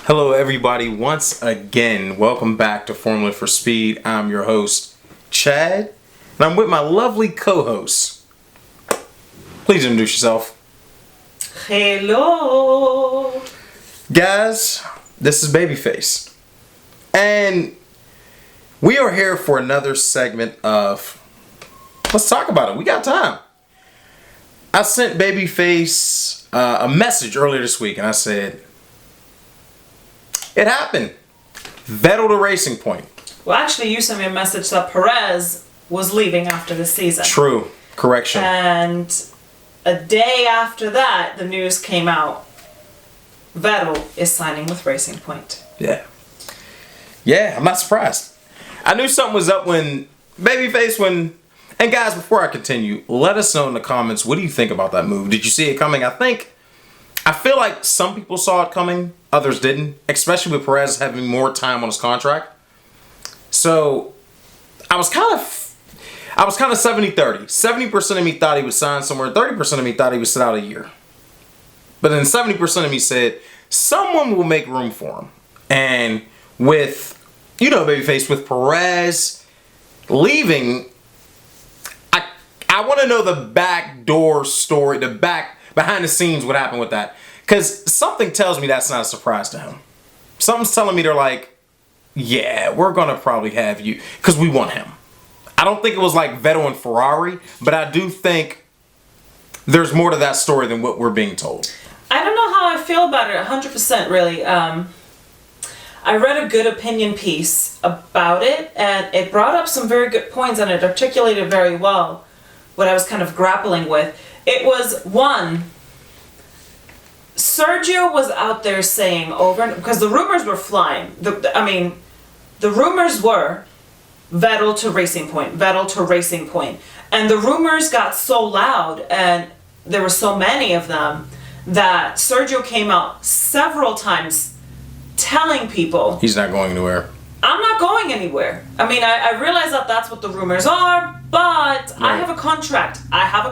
Hello everybody, once again, welcome back to Formula for Speed. I'm your host, Chad, and I'm with my lovely co-host. Please introduce yourself. Hello. Guys, this is Babyface, and we are here for another segment of Let's Talk About It. We got time. I sent Babyface a message earlier this week, and I said, it happened. Vettel to Racing Point. Well, actually, you sent me a message that Perez was leaving after the season. True. Correction. And a day after that, the news came out. Vettel is signing with Racing Point. Yeah, I'm not surprised. I knew something was up when and guys, before I continue, let us know in the comments, what do you think about that move? Did you see it coming? I feel like some people saw it coming, others didn't, especially with Perez having more time on his contract. So I was kind of 70-30. 70% of me thought he would sign somewhere, 30% of me thought he would sit out a year. But then 70% of me said, someone will make room for him. And with, Babyface, with Perez leaving, I want to know the backdoor story, behind the scenes, what happened with that. Because something tells me that's not a surprise to him. Something's telling me they're like, yeah, we're going to probably have you, because we want him. I don't think it was like Vettel and Ferrari, but I do think there's more to that story than what we're being told. I don't know how I feel about it 100% really. I read a good opinion piece about it, and it brought up some very good points, and it articulated very well what I was kind of grappling with. It was, one, Sergio was out there saying because the rumors were flying. The rumors were Vettel to Racing Point, Vettel to Racing Point. And the rumors got so loud, and there were so many of them, that Sergio came out several times telling people, he's not going anywhere. I'm not going anywhere. I realize that that's what the rumors are, but right. I have a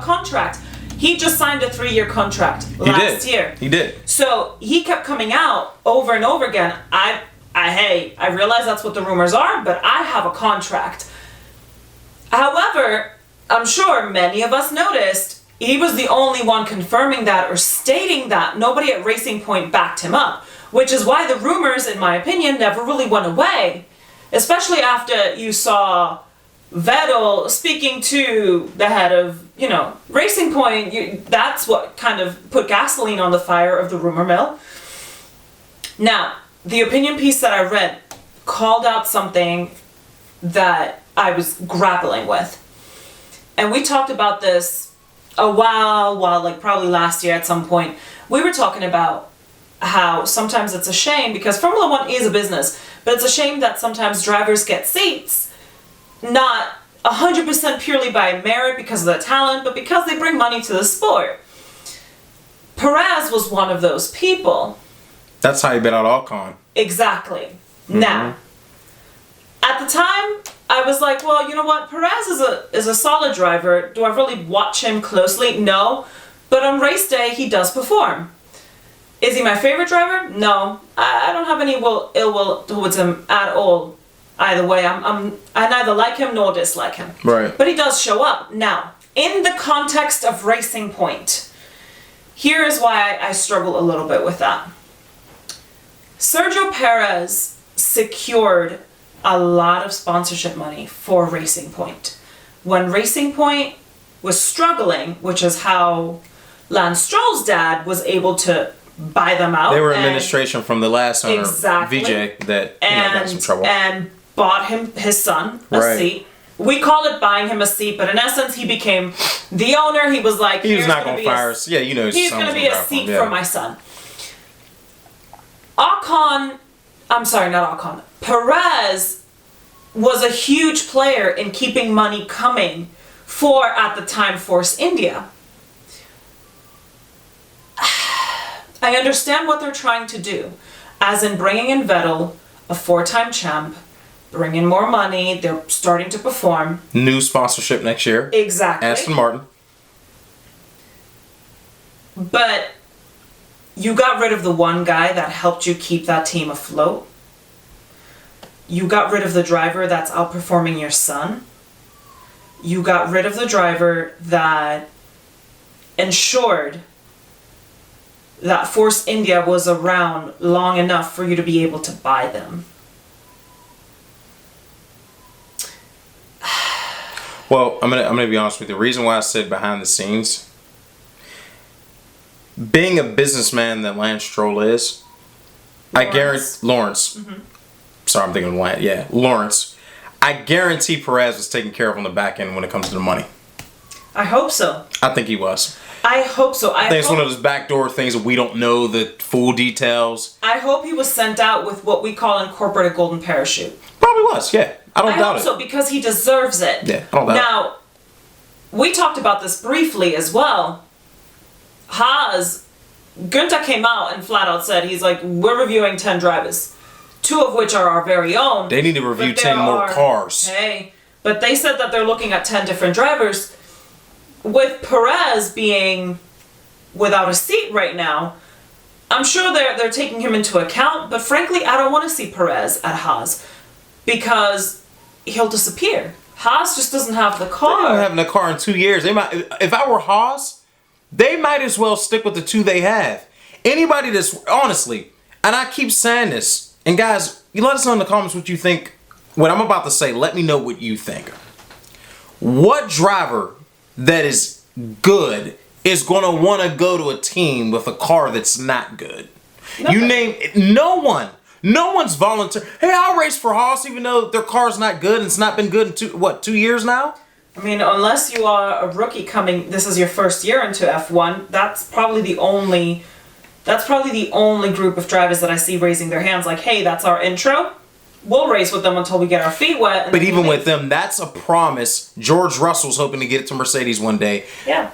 contract. He just signed a 3-year contract last year. He did. So he kept coming out over and over again. I realize that's what the rumors are, but I have a contract. However, I'm sure many of us noticed he was the only one confirming that or stating that. Nobody at Racing Point backed him up, which is why the rumors, in my opinion, never really went away. Especially after you saw Vettel speaking to the head of, Racing Point. That's what kind of put gasoline on the fire of the rumor mill. Now, the opinion piece that I read called out something that I was grappling with. And we talked about this a while, like probably last year at some point. We were talking about how sometimes it's a shame, because Formula One is a business, but it's a shame that sometimes drivers get seats, not 100% purely by merit because of their talent, but because they bring money to the sport. Perez was one of those people. That's how you bet out Alcon. Exactly. Mm-hmm. Now, at the time, I was like, well, you know what? Perez is a solid driver. Do I really watch him closely? No. But on race day, he does perform. Is he my favorite driver? No. I don't have any ill will towards him at all. Either way, I neither like him nor dislike him. Right. But he does show up. Now, in the context of Racing Point, here is why I struggle a little bit with that. Sergio Perez secured a lot of sponsorship money for Racing Point. When Racing Point was struggling, which is how Lance Stroll's dad was able to buy them out. They were administration from the last owner, exactly. VJ, that got some trouble. And bought his son a seat. We call it buying him a seat, but in essence, he became the owner. He was like, he was not going to fire us. Yeah, he's going to be a seat for my son. Perez was a huge player in keeping money coming for, at the time, Force India. I understand what they're trying to do, as in bringing in Vettel, a 4-time champ, bring in more money, they're starting to perform. New sponsorship next year. Exactly. Aston Martin. But You got rid of the one guy that helped you keep that team afloat. You got rid of the driver that's outperforming your son. You got rid of the driver that ensured that Force India was around long enough for you to be able to buy them. Well, I'm gonna be honest with you. The reason why I said behind the scenes, being a businessman that Lance Stroll is, I guarantee Lawrence. Mm-hmm. Sorry, I'm thinking Lance. Yeah, Lawrence. I guarantee Perez was taken care of on the back end when it comes to the money. I hope so. I think he was. I hope so. I think it's one of those backdoor things that we don't know the full details. I hope he was sent out with what we call in corporate a golden parachute. Probably was, yeah. I don't doubt it. I hope so, because he deserves it. Yeah, I don't doubt it. Now, we talked about this briefly as well. Haas, Günther came out and flat out said, he's like, we're reviewing 10 drivers, 2 of which are our very own. They need to review 10 more cars. Hey, but they said that they're looking at 10 different drivers. With Perez being without a seat right now, I'm sure they're taking him into account, but frankly, I don't want to see Perez at Haas because he'll disappear. Haas just doesn't have the car. They're not having a car in 2 years. They might. If I were Haas, they might as well stick with the 2 they have. Anybody that's honestly, and I keep saying this, and guys, you let us know in the comments what you think. What I'm about to say, let me know what you think. What driver that is good is going to want to go to a team with a car that's not good? Nothing. You name it, no one. No one's volunteer. Hey, I'll race for Haas even though their car's not good and it's not been good in 2 years now? I mean, unless you are a rookie coming, this is your first year into F1, that's probably the only group of drivers that I see raising their hands like, hey, that's our intro. We'll race with them until we get our feet wet. But even with them, that's a promise. George Russell's hoping to get it to Mercedes one day. Yeah.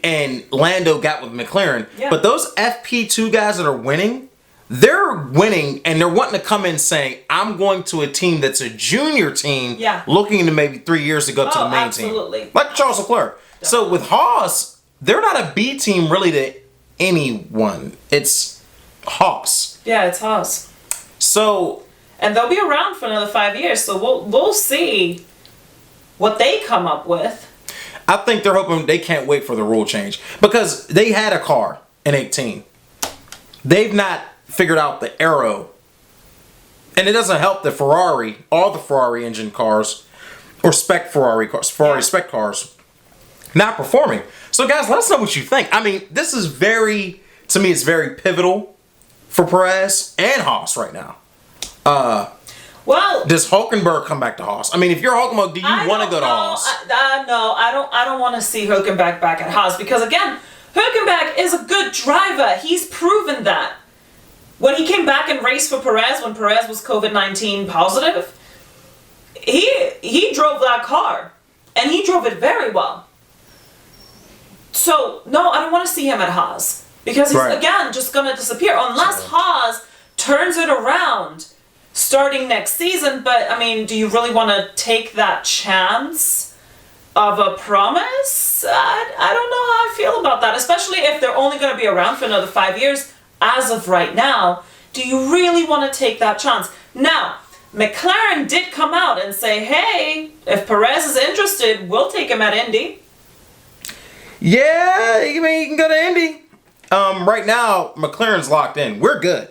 And Lando got with McLaren. Yeah. But those FP2 guys that are winning, they're winning and they're wanting to come in saying, I'm going to a team that's a junior team, looking into maybe 3 years to go to the main team. Like Charles Leclerc. Definitely. So with Haas, they're not a B team really to anyone. It's Haas. Yeah, it's Haas. So... And they'll be around for another 5 years, so we'll see what they come up with. I think they're hoping they can't wait for the rule change because they had a car in 18. They've not figured out the aero, and it doesn't help that Ferrari, all the Ferrari engine cars, or spec Ferrari cars, spec cars, not performing. So guys, let us know what you think. I mean, this is to me, it's very pivotal for Perez and Haas right now. Well, does Hülkenberg come back to Haas? I mean, if you're Hülkenberg, do you want to go to Haas? No, I don't want to see Hülkenberg back at Haas because again, Hülkenberg is a good driver. He's proven that. When he came back and raced for Perez, when Perez was COVID-19 positive, he drove that car, and he drove it very well. So no, I don't want to see him at Haas because he's again just gonna disappear unless Haas turns it around starting next season. But I mean, do you really want to take that chance of a promise? I don't know how I feel about that, especially if they're only going to be around for another 5 years as of right now. Do you really want to take that chance? Now, McLaren did come out and say, hey, if Perez is interested, we'll take him at Indy. Yeah, he can go to Indy. Right now, McLaren's locked in. We're good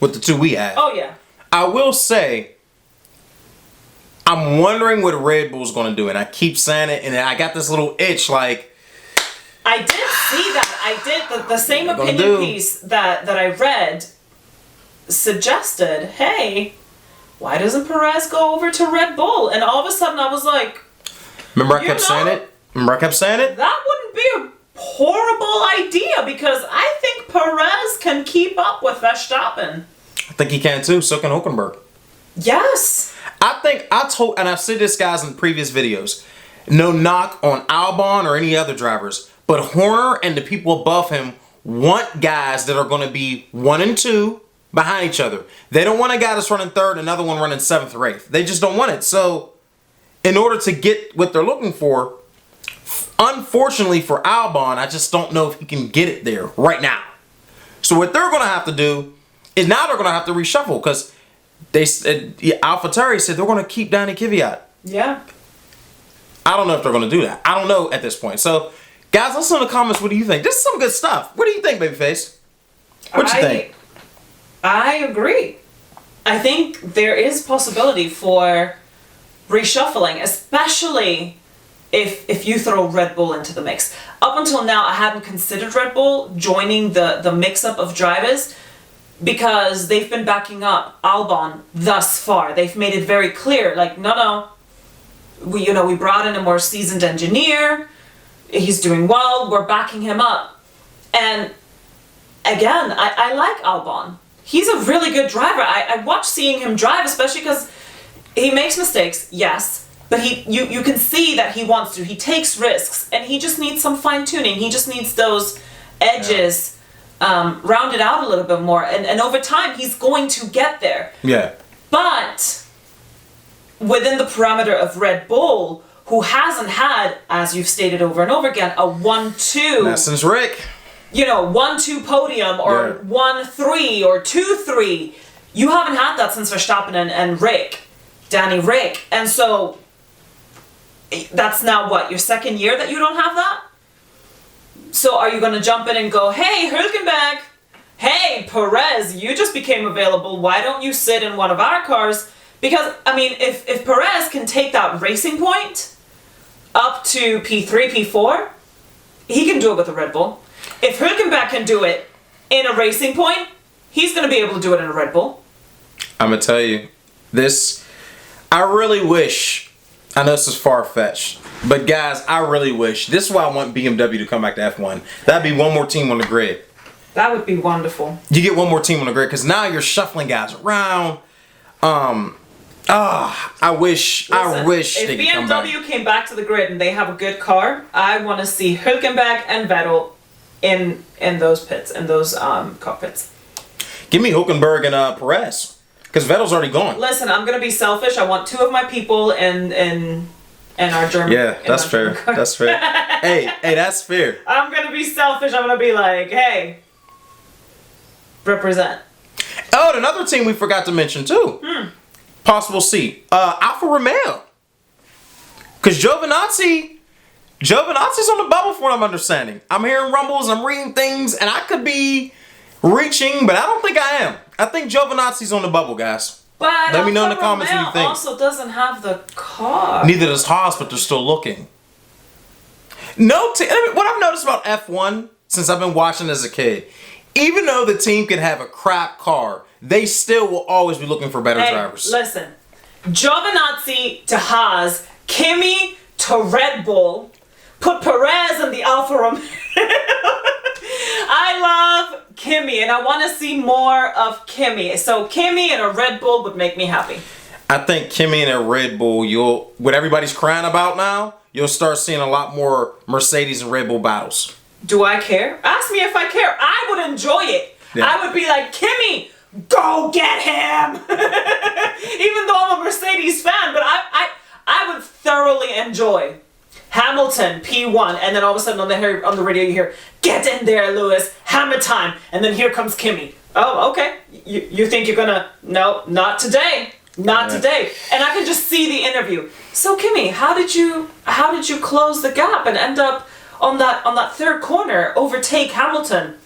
with the 2 we have. Oh, yeah. I will say, I'm wondering what Red Bull's going to do. And I keep saying it, and I got this little itch like... I did see that. I did. The same opinion piece that I read suggested, hey, why doesn't Perez go over to Red Bull? And all of a sudden I was like... Remember I kept saying it? That wouldn't be a horrible idea because I think Perez can keep up with Verstappen. I think he can too. So can Hülkenberg. Yes. And I've said this, guys, in previous videos. No knock on Albon or any other drivers, but Horner and the people above him want guys that are going to be 1 and 2 behind each other. They don't want a guy that's running 3rd, another one running 7th or 8th. They just don't want it. So, in order to get what they're looking for, unfortunately for Albon, I just don't know if he can get it there right now. So what they're going to have to do is now they're going to have to reshuffle because AlphaTauri said they're going to keep Danny Kvyat. Yeah. I don't know if they're going to do that. I don't know at this point. So, guys, listen in the comments. What do you think? This is some good stuff. What do you think, Babyface? What you think? I agree. I think there is possibility for reshuffling, especially if you throw Red Bull into the mix. Up until now, I hadn't considered Red Bull joining the mix-up of drivers because they've been backing up Albon thus far. They've made it very clear, like, no, we brought in a more seasoned engineer. He's doing well. We're backing him up. And again, I like Albon. He's a really good driver. I watch seeing him drive, especially because he makes mistakes, yes, but you can see that he wants to. He takes risks, and he just needs some fine-tuning. He just needs those edges rounded out a little bit more. And over time, he's going to get there. Yeah. But within the parameter of Red Bull, who hasn't had, as you've stated over and over again, a 1-2. Not since Rick. 1-2 podium or 1-3 or 2-3. You haven't had that since Verstappen and Danny Rick. And so that's now what, your second year that you don't have that? So are you going to jump in and go, hey, Hülkenberg, hey, Perez, you just became available. Why don't you sit in one of our cars? Because, I mean, if Perez can take that Racing Point up to P3, P4, he can do it with a Red Bull. If Hülkenberg can do it in a Racing Point, he's going to be able to do it in a Red Bull. I'm going to tell you, I really wish, I know this is far-fetched, but guys, I really wish, this is why I want BMW to come back to F1. That'd be one more team on the grid. That would be wonderful. You get one more team on the grid, because now you're shuffling guys around. I wish they could come back. If BMW came back to the grid and they have a good car, I want to see Hülkenberg and Vettel in those pits, in those cockpits. Give me Hülkenberg and Perez. Because Vettel's already gone. Listen, I'm gonna be selfish. I want two of my people in our German. Yeah, that's fair. That's fair. hey, that's fair. I'm gonna be selfish. I'm gonna be like, hey, represent. Oh, and another team we forgot to mention too. Possible seat. Alfa Romeo. Because Giovinazzi's on the bubble from what I'm understanding. I'm hearing rumbles, I'm reading things, and I could be reaching, but I don't think I am. I think Giovinazzi's on the bubble, guys. But let me know in the comments what you think. Also doesn't have the car. Neither does Haas, but they're still looking. What I've noticed about F1 since I've been watching as a kid, even though the team can have a crap car, they still will always be looking for better drivers. Listen, Giovinazzi to Haas, Kimi to Red Bull, put Perez in the Alfa Romeo. I love Kimi, and I want to see more of Kimi. So Kimi and a Red Bull would make me happy. I think Kimi and a Red Bull, what everybody's crying about now, you'll start seeing a lot more Mercedes and Red Bull battles. Do I care? Ask me if I care. I would enjoy it. Yeah. I would be like, Kimi, go get him! Even though I'm a Mercedes fan, but I would thoroughly enjoy Hamilton, P1, and then all of a sudden on the radio you hear, get in there, Lewis, hammer time, and then here comes Kimi. Oh, okay. You think you're gonna, no, not today. Not today. And I can just see the interview. So Kimi, how did you close the gap and end up on that third corner, overtake Hamilton?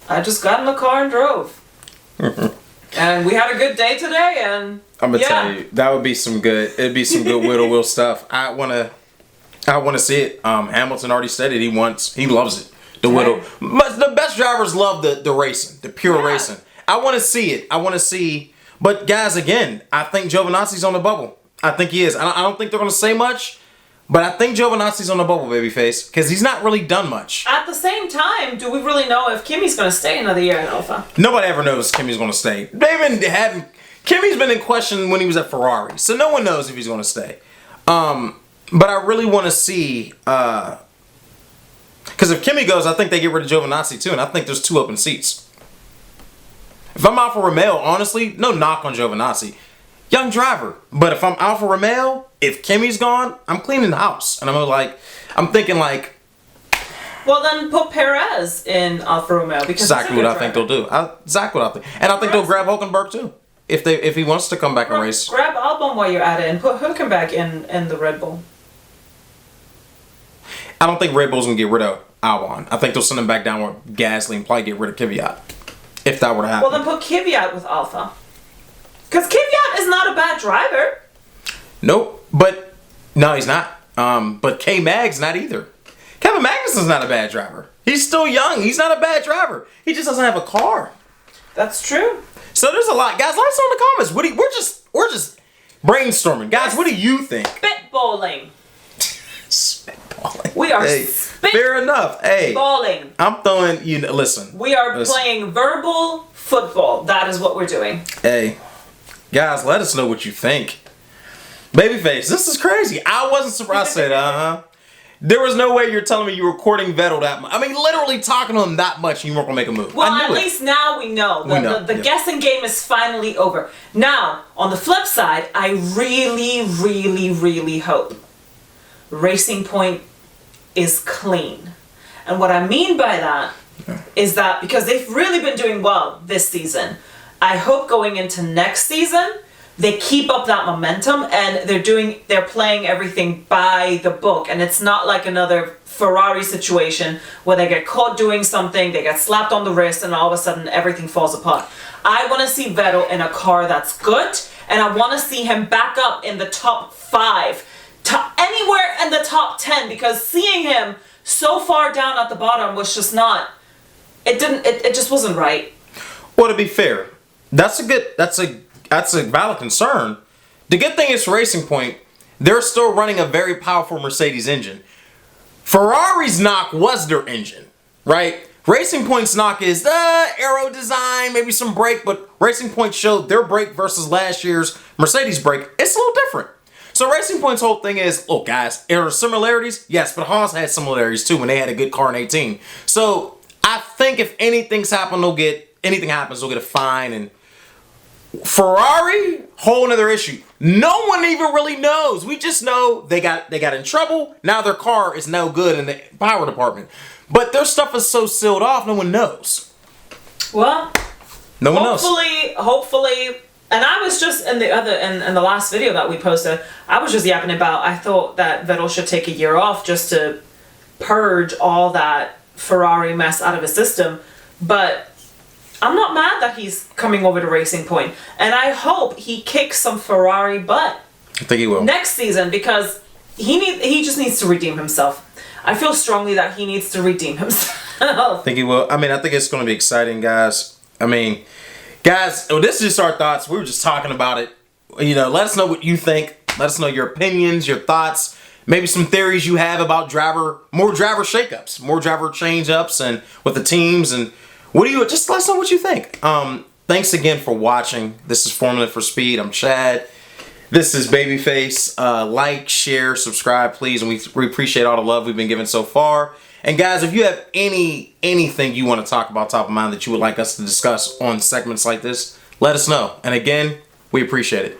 I just got in the car and drove. And we had a good day today, and I'm gonna tell you, that would be it'd be some good Will stuff. I wanna see it. Hamilton already said it. He loves it. The Whittle. But the best drivers love the racing, the pure racing. I want to see it. I want to see. But guys, again, I think Giovinazzi's on the bubble. I think he is. I don't think they're gonna say much, but I think Giovinazzi's on the bubble, babyface, because he's not really done much. At the same time, do we really know if Kimi's gonna stay another year in Alpha? Nobody ever knows if Kimi's gonna stay. Kimi's been in question when he was at Ferrari, so no one knows if he's gonna stay. But I really want to see, because if Kimi goes, I think they get rid of Giovinazzi too, and I think there's 2 open seats. If I'm Alfa Romeo, honestly, no knock on Giovinazzi. Young driver. But if I'm Alfa Romeo, if Kimi's gone, I'm cleaning the house. And I'm thinking Well, then put Perez in Alfa Romeo because Exactly what I think they'll do. Exactly what I think, and I think they'll grab Hulkenberg too if he wants to come back and race. Grab Albon while you're at it and put Hülkenberg in the Red Bull. I don't think Red Bull's gonna get rid of Albon. I think they'll send him back down with Gasly and probably get rid of Kvyat if that were to happen. Well, then put Kvyat with Alfa. Because Kvyat is not a bad driver. Nope, but no, he's not. But K-Mag's not either. Kevin Magnussen's not a bad driver. He's still young. He's not a bad driver. He just doesn't have a car. That's true. So there's a lot, guys. Let us know in the comments. We're just brainstorming, guys. What do you think? Spitballing. Spitballing. We are fair enough. Hey, spitballing. I'm throwing you. Listen. We are playing verbal football. That is what we're doing. Hey, guys, let us know what you think. Babyface, this is crazy. I wasn't surprised. I said, There was no way you're telling me you were courting Vettel that much. I mean, literally talking to him that much and you weren't going to make a move. Well, at least now we know. The guessing game is finally over. Now, on the flip side, I really, really, really hope Racing Point is clean. And what I mean by that is that because they've really been doing well this season, I hope going into next season, they keep up that momentum and they're playing everything by the book. And it's not like another Ferrari situation where they get caught doing something, they get slapped on the wrist, and all of a sudden everything falls apart. I want to see Vettel in a car that's good, and I want to see him back up in the top 5, anywhere in the top 10, because seeing him so far down at the bottom was just not, it just wasn't right. Well, to be fair, that's a valid concern. The good thing is for Racing Point, they're still running a very powerful Mercedes engine. Ferrari's knock was their engine, right? Racing Point's knock is aero design, maybe some brake, but Racing Point showed their brake versus last year's Mercedes brake. It's a little different. So Racing Point's whole thing is, look guys, are there similarities? Yes, but Haas had similarities too when they had a good car in 18. So I think if anything happens, they'll get a fine. And Ferrari, whole nother issue. No one even really knows. We just know they got in trouble. Now their car is no good in the power department. But their stuff is so sealed off, no one knows. Well, no one knows. Hopefully, and I was just in the last video that we posted, I was just yapping about, I thought that Vettel should take a year off just to purge all that Ferrari mess out of his system. But I'm not mad that he's coming over to Racing Point, and I hope he kicks some Ferrari butt. I think he will next season, because he just needs to redeem himself. I feel strongly that he needs to redeem himself. I think he will. I mean, I think it's going to be exciting, guys. I mean, guys, this is just our thoughts. We were just talking about it. You know, let us know what you think. Let us know your opinions, your thoughts, maybe some theories you have about more driver shakeups, more driver change-ups, and with the teams. And just let us know what you think. Thanks again for watching. This is Formula for Speed. I'm Chad. This is Babyface. Like, share, subscribe, please. And we appreciate all the love we've been given so far. And guys, if you have anything you want to talk about top of mind that you would like us to discuss on segments like this, let us know. And again, we appreciate it.